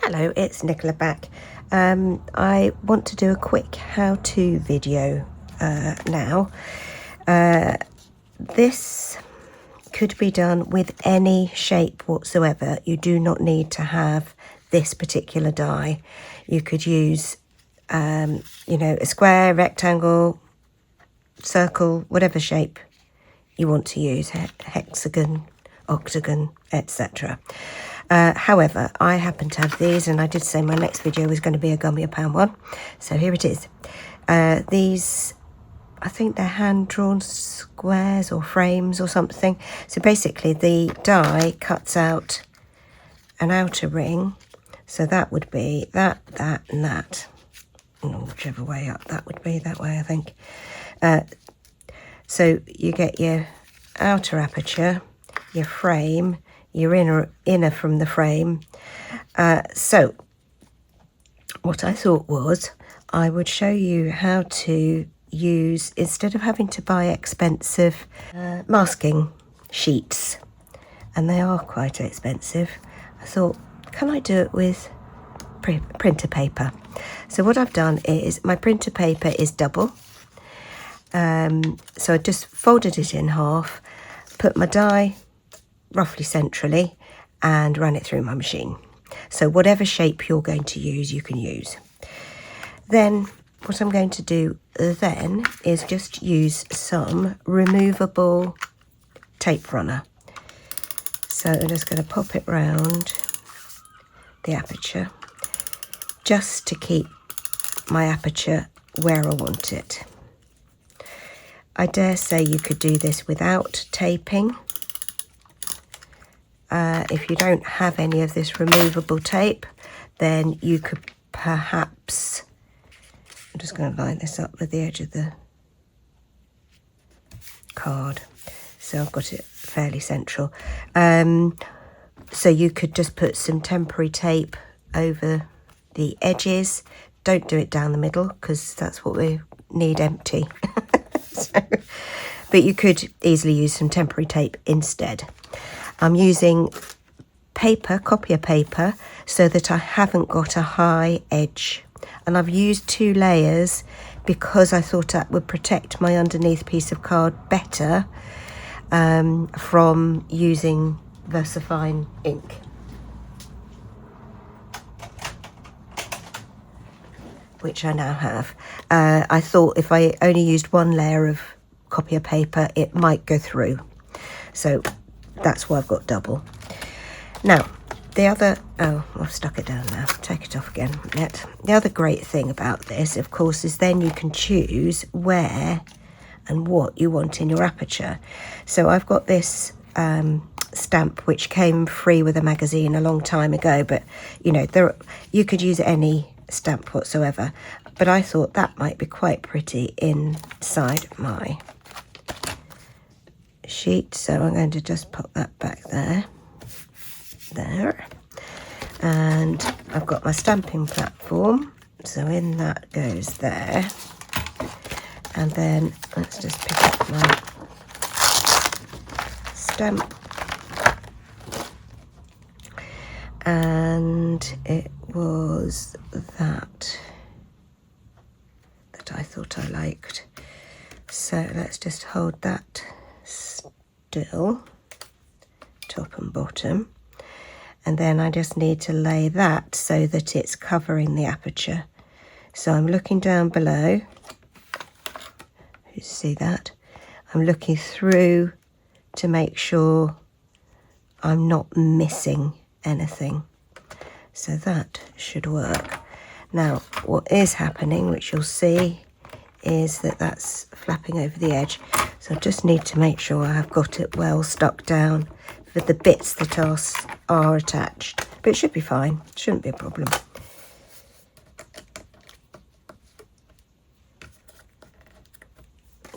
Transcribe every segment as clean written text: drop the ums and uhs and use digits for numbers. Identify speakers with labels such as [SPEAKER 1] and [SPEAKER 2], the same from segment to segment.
[SPEAKER 1] Hello, it's Nicola back. I want to do a quick how-to video now. This could be done with any shape whatsoever. You do not need to have this particular die. You could use, a square, rectangle, circle, whatever shape you want to use, hexagon, octagon, etc. However, I happen to have these, and I did say my next video was going to be a Gummiapan one. So here it is. These, I think they're hand-drawn squares or frames or something. So basically the die cuts out an outer ring. So that would be that, and that. Whichever way up that would be, that way I think. So you get your outer aperture, your frame, your inner from the frame. So what I thought was I would show you how to use, instead of having to buy expensive masking sheets, and they are quite expensive, I thought, can I do it with printer paper? So what I've done is my printer paper is double. So I just folded it in half, put my die roughly centrally, and ran it through my machine. So whatever shape you're going to use, you can use. Then what I'm going to do then is just use some removable tape runner. So I'm just going to pop it round the aperture, just to keep my aperture where I want it. I dare say you could do this without taping. If you don't have any of this removable tape, then you could perhaps, I'm just going to line this up with the edge of the card, so I've got it fairly central. So you could just put some temporary tape over the edges. Don't do it down the middle, because that's what we need empty. But you could easily use some temporary tape instead. I'm using paper, copier paper, so that I haven't got a high edge. And I've used 2 layers because I thought that would protect my underneath piece of card better from using VersaFine ink. Which I now have. I thought if I only used 1 layer of copier paper, it might go through. So that's why I've got double. Now, the other, I've stuck it down now, take it off again. The other great thing about this, of course, is then you can choose where and what you want in your aperture. So I've got this stamp which came free with a magazine a long time ago, but you could use any stamp whatsoever, but I thought that might be quite pretty inside my sheet, so I'm going to just pop that back there, and I've got my stamping platform, so in that goes there, and then let's just pick up my stamp, and it was that I thought I liked. So let's just hold that still, top and bottom, and then I just need to lay that so that it's covering the aperture. So I'm looking down below, you see that? I'm looking through to make sure I'm not missing anything. So that should work. Now, what is happening, which you'll see, is that that's flapping over the edge. So I just need to make sure I've got it well stuck down for the bits that are attached. But it should be fine, shouldn't be a problem.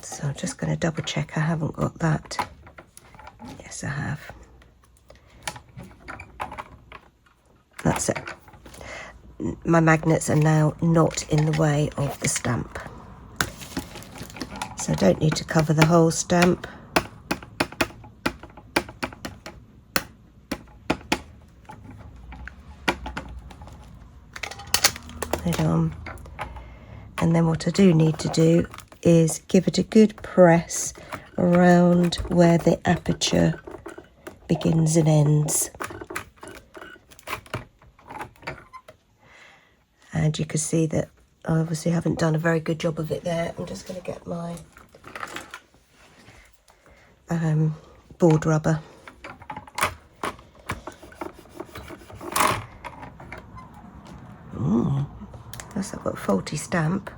[SPEAKER 1] So I'm just going to double check I haven't got that. Yes, I have. That's it. My magnets are now not in the way of the stamp. So I don't need to cover the whole stamp. it on. And then what I do need to do is give it a good press around where the aperture begins and ends. And you can see that I obviously haven't done a very good job of it there. I'm just going to get my board rubber. Unless I've got a faulty stamp.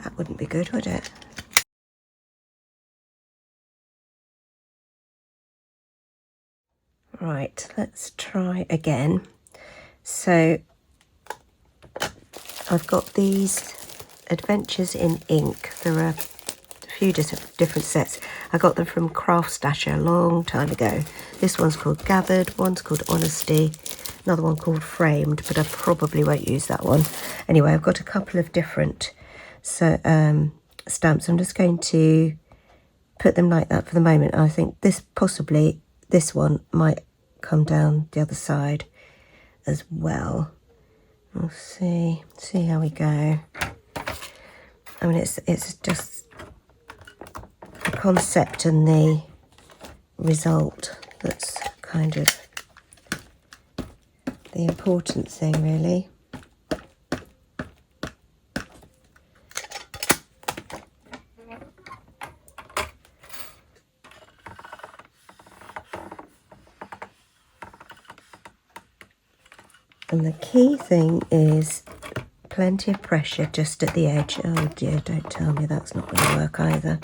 [SPEAKER 1] That wouldn't be good, would it? Right, let's try again. So I've got these Adventures in Ink. There are a few different sets. I got them from Craft Stasher a long time ago. This one's called Gathered, one's called Honesty, another one called Framed, but I probably won't use that one. Anyway, I've got a couple of different stamps. I'm just going to put them like that for the moment. I think this one might come down the other side as well. We'll see how we go. I mean, it's just the concept and the result that's kind of the important thing, really. And the key thing is plenty of pressure just at the edge. Oh dear, don't tell me that's not going to work either.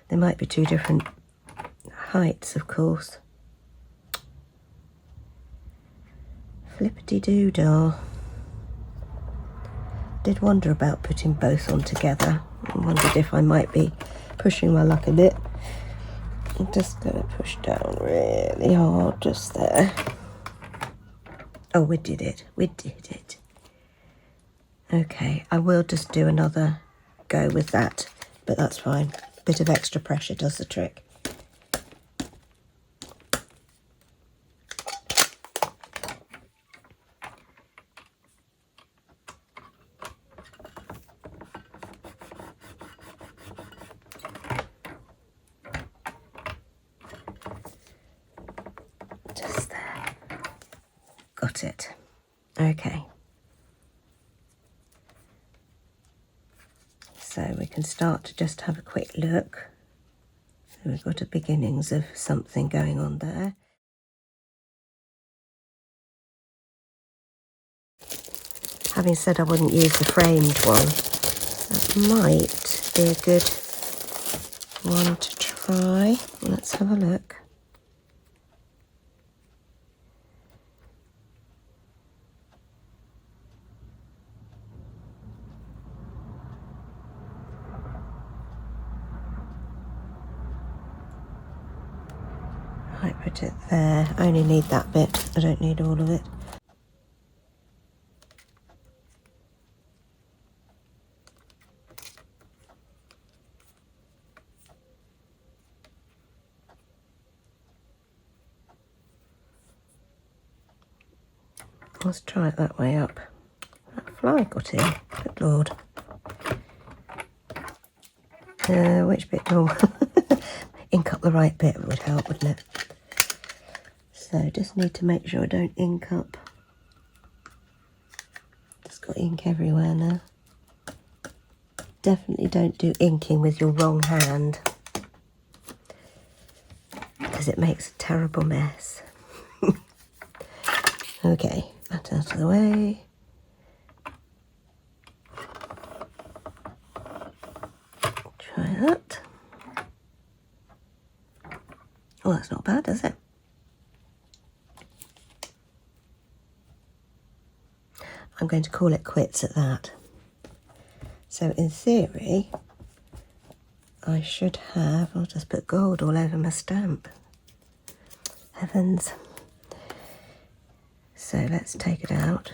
[SPEAKER 1] There might be two different heights, of course. Flippity-doo-dah. Did wonder about putting both on together. I wondered if I might be pushing my luck a bit. I'm just going to push down really hard just there. Oh, we did it. Okay, I will just do another go with that, but that's fine. Bit of extra pressure does the trick. Just there. Got it. Okay. So we can start to just have a quick look. So we've got a beginnings of something going on there. Having said I wouldn't use the framed one, that might be a good one to try. Let's have a look. I put it there. I only need that bit. I don't need all of it. Let's try it that way up. That fly got in. Good Lord. Which bit? Oh, ink up the right bit would help, wouldn't it? So just need to make sure I don't ink up. Just got ink everywhere now. Definitely don't do inking with your wrong hand, because it makes a terrible mess. Okay, that out of the way. Try that. Oh, that's not bad, is it? I'm going to call it quits at that. So in theory, I should have, I'll just put gold all over my stamp. Heavens. So let's take it out.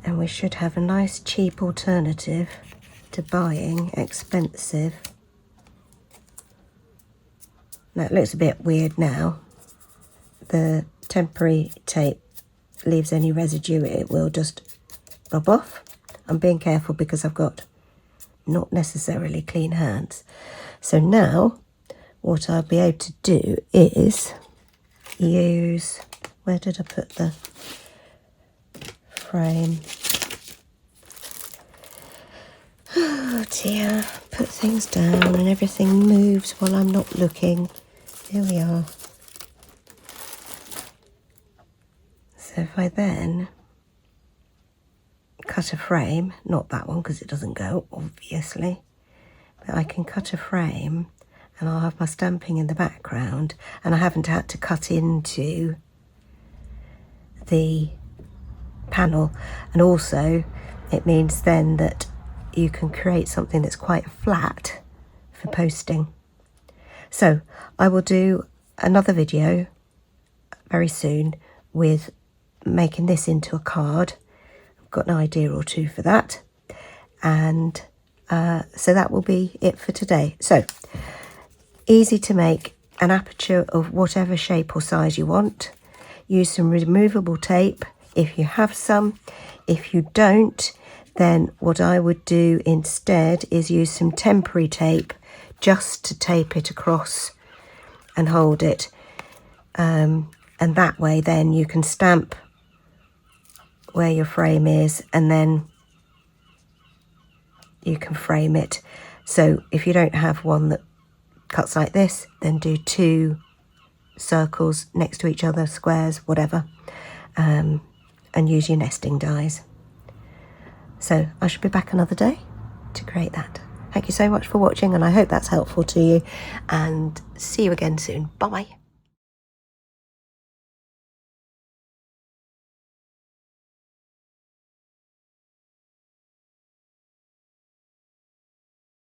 [SPEAKER 1] And we should have a nice cheap alternative to buying expensive. Now it looks a bit weird now, the temporary tape leaves any residue, it will just rub off. I'm being careful because I've got not necessarily clean hands. So now what I'll be able to do is use, where did I put the frame? Oh dear, put things down and everything moves while I'm not looking. Here we are. So if I then cut a frame, not that one because it doesn't go, obviously, but I can cut a frame and I'll have my stamping in the background, and I haven't had to cut into the panel. And also it means then that you can create something that's quite flat for posting. So I will do another video very soon with making this into a card. I've got an idea or two for that, and so that will be it for today. So easy to make an aperture of whatever shape or size you want. Use some removable tape if you have some. If you don't, then what I would do instead is use some temporary tape just to tape it across and hold it, and that way then you can stamp where your frame is and then you can frame it. So if you don't have one that cuts like this, then do 2 circles next to each other, squares, whatever, and use your nesting dies. So I should be back another day to create that. Thank you so much for watching, and I hope that's helpful to you, and see you again soon. Bye.